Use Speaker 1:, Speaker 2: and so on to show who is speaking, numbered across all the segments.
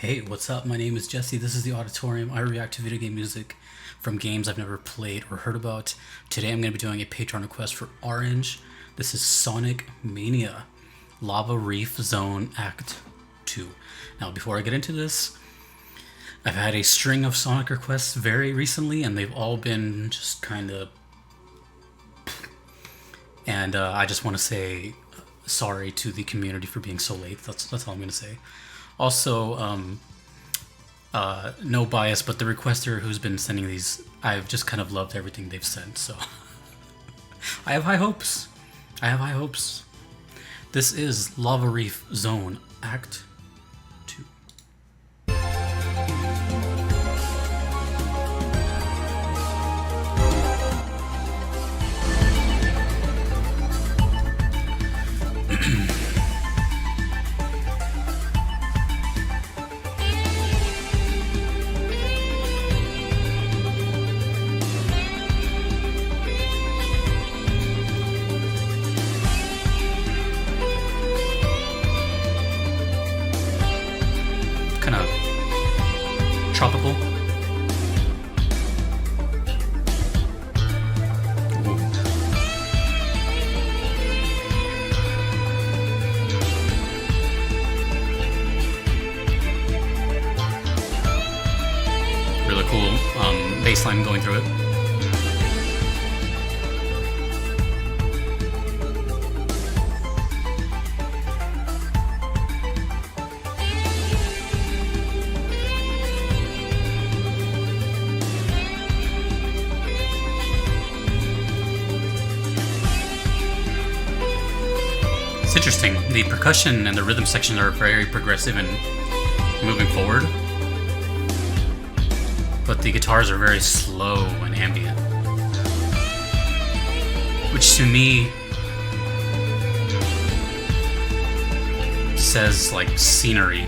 Speaker 1: Hey, what's up? My name is Jesse. This is the Auditorium. I react to video game music from games I've never played or heard about. Today I'm going to be doing a Patreon request for Orange. This is Sonic Mania, Lava Reef Zone Act 2. Now, before I get into this, I've had a string of Sonic requests very recently, and they've all been just kind of... And I just want to say sorry to the community for being so late. That's all I'm going to say. Also, no bias, but the requester who's been sending these, I've just kind of loved everything they've sent, so I have high hopes. This is Lava Reef Zone Act 2. Kind of tropical. Ooh. Really cool bass line going through it. It's interesting. The percussion and the rhythm section are very progressive and moving forward, but the guitars are very slow and ambient, which to me says like scenery.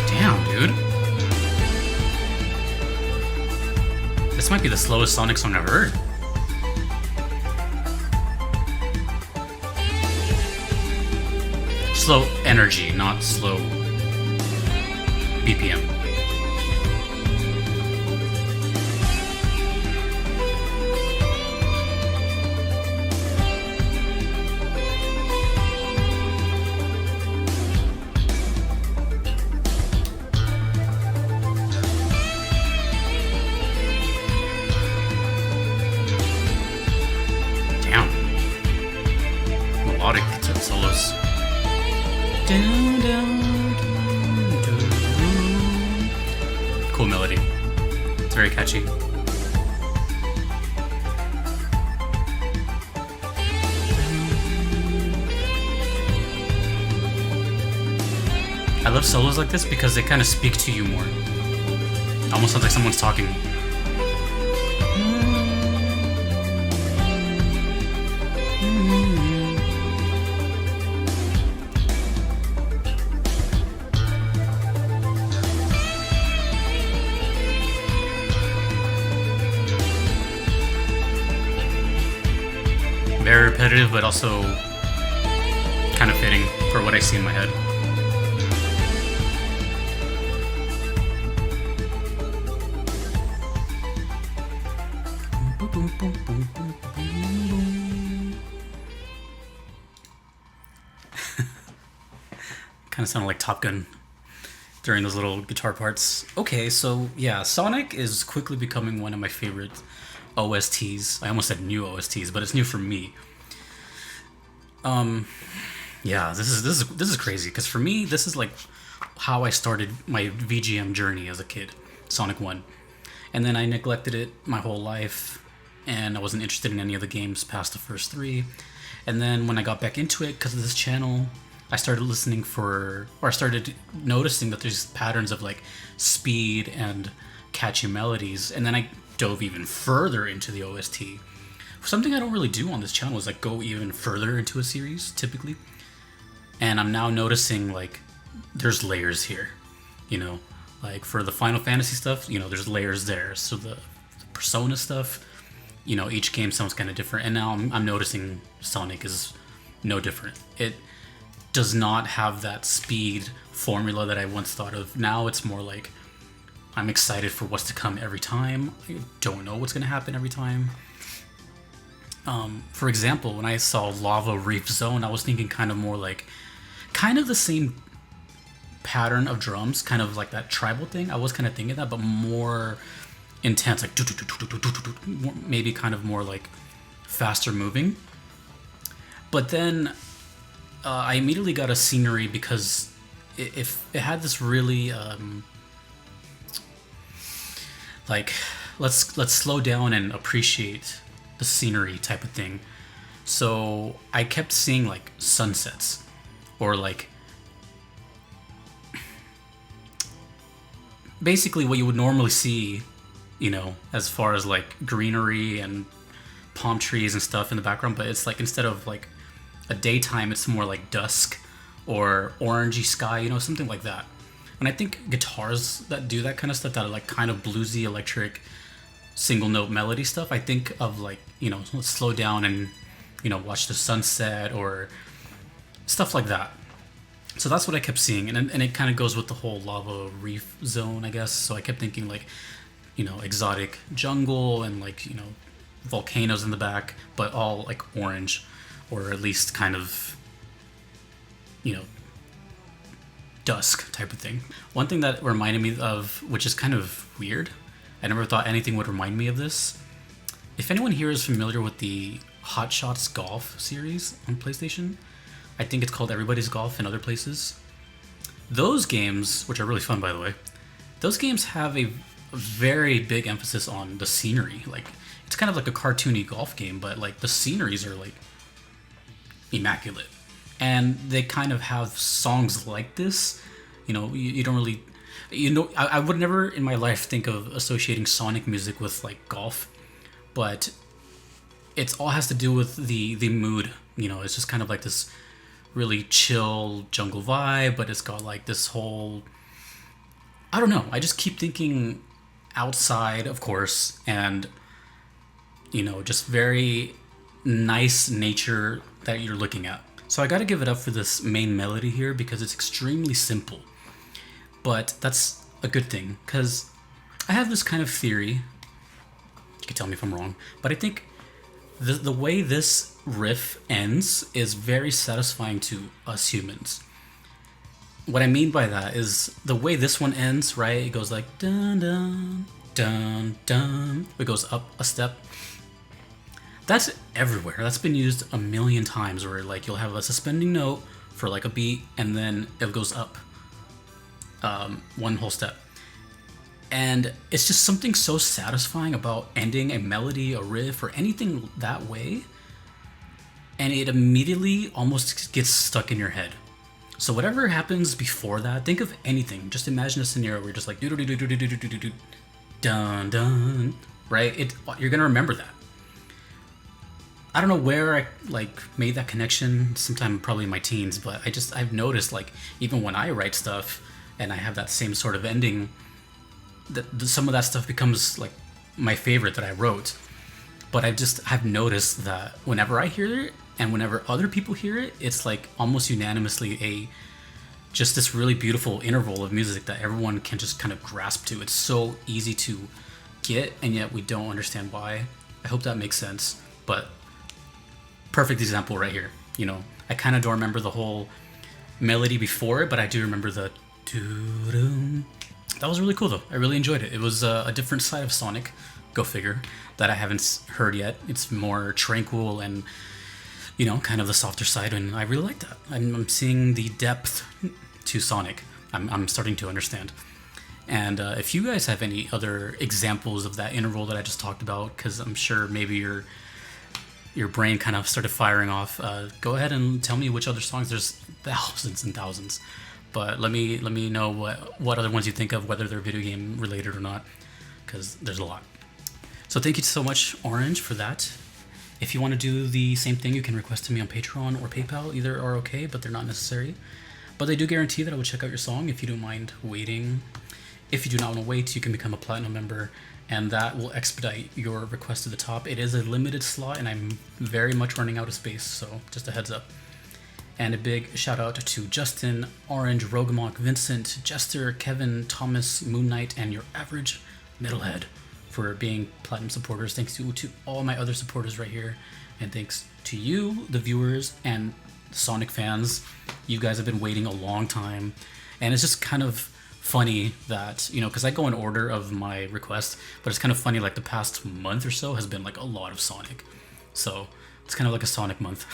Speaker 1: Damn, dude. This might be the slowest Sonic song I've heard. Slow energy, not slow BPM. Damn. Melodic guitar solos. Down, down, down, down. Cool melody. It's very catchy. I love solos like this because they kind of speak to you more. Almost sounds like someone's talking. Very repetitive, but also kind of fitting for what I see in my head. Kind of sounded like Top Gun during those little guitar parts. Okay, so yeah, Sonic is quickly becoming one of my favorite OSTs. I almost said new OSTs, but it's new for me. Yeah, this is crazy because for me, this is like how I started my VGM journey as a kid, Sonic 1. And then I neglected it my whole life, and I wasn't interested in any of the games past the first 3. And then when I got back into it because of this channel, I started I started noticing that there's patterns of like speed and catchy melodies, and then I dove even further into the OST. Something I don't really do on this channel is like go even further into a series typically, and I'm now noticing like there's layers here, you know, like for the Final Fantasy stuff, you know, there's layers there. So the Persona stuff, you know, each game sounds kind of different, and now I'm noticing Sonic is no different. does not have that speed formula that I once thought of. Now it's more like I'm excited for what's to come every time. I don't know what's going to happen every time. For example, when I saw Lava Reef Zone, I was thinking kind of more like, kind of the same pattern of drums, kind of like that tribal thing. I was kind of thinking that, but more intense, like maybe kind of more like faster moving. But then I immediately got a scenery because if it had this really like let's slow down and appreciate the scenery type of thing. So I kept seeing like sunsets or like basically what you would normally see, you know, as far as like greenery and palm trees and stuff in the background, but it's like instead of like a daytime, it's more like dusk or orangey sky, you know, something like that. And I think guitars that do that kind of stuff, that are like kind of bluesy, electric, single note melody stuff, I think of like, you know, let's slow down and, you know, watch the sunset or stuff like that. So that's what I kept seeing, and it kind of goes with the whole Lava Reef Zone, I guess. So I kept thinking like, you know, exotic jungle and like, you know, volcanoes in the back, but all like orange, or at least kind of, you know, dusk type of thing. One thing that reminded me of, which is kind of weird, I never thought anything would remind me of this. If anyone here is familiar with the Hot Shots Golf series on PlayStation, I think it's called Everybody's Golf in other places. Those games, which are really fun by the way, those games have a very big emphasis on the scenery. Like, it's kind of like a cartoony golf game, but like the sceneries are like immaculate. And they kind of have songs like this. You know, you don't really, you know, I would never in my life think of associating Sonic music with like golf, but it's all has to do with the mood. You know, it's just kind of like this really chill jungle vibe, but it's got like this whole, I don't know, I just keep thinking outside, of course, and, you know, just very nice nature that you're looking at. So I gotta give it up for this main melody here because it's extremely simple, but that's a good thing, because I have this kind of theory, you can tell me if I'm wrong, but I think the way this riff ends is very satisfying to us humans. What I mean by that is the way this one ends, right? It goes like dun dun dun dun. It goes up a step. That's everywhere. That's been used a million times, where like you'll have a suspending note for like a beat and then it goes up one whole step. And it's just something so satisfying about ending a melody, a riff, or anything that way, and it immediately almost gets stuck in your head. So whatever happens before that, think of anything. Just imagine a scenario where you're just like do do do do do do do do do dun dun, right? You're gonna remember that. I don't know where I like made that connection. Sometime probably in my teens, but I've noticed like even when I write stuff and I have that same sort of ending, that some of that stuff becomes like my favorite that I wrote. But I've noticed that whenever I hear it and whenever other people hear it, it's like almost unanimously just this really beautiful interval of music that everyone can just kind of grasp to. It's so easy to get, and yet we don't understand why. I hope that makes sense. But perfect example right here. You know, I kind of don't remember the whole melody before it, but I do remember the doo-doo. That was really cool though. I really enjoyed it. It was a different side of Sonic, go figure, that I haven't heard yet. It's more tranquil and, you know, kind of the softer side, and I really like that. I'm seeing the depth to Sonic. I'm starting to understand. And if you guys have any other examples of that interval that I just talked about, because I'm sure maybe your brain kind of started firing off, go ahead and tell me which other songs. There's thousands and thousands. But let me know what other ones you think of, whether they're video game related or not, because there's a lot. So thank you so much, Orange, for that. If you want to do the same thing, you can request to me on Patreon or PayPal. Either are okay, but they're not necessary. But they do guarantee that I will check out your song if you don't mind waiting. If you do not want to wait, you can become a Platinum member, and that will expedite your request to the top. It is a limited slot, and I'm very much running out of space, so just a heads up. And a big shout out to Justin, Orange, Rogamok, Vincent, Jester, Kevin, Thomas, Moon Knight, and your average metalhead for being platinum supporters. Thanks to all my other supporters right here. And thanks to you, the viewers, and Sonic fans. You guys have been waiting a long time. And it's just kind of funny that, you know, because I go in order of my requests, but it's kind of funny, like the past month or so has been like a lot of Sonic. So it's kind of like a Sonic month.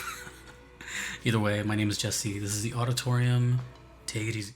Speaker 1: Either way, my name is Jesse. This is the Auditorium. Take it easy.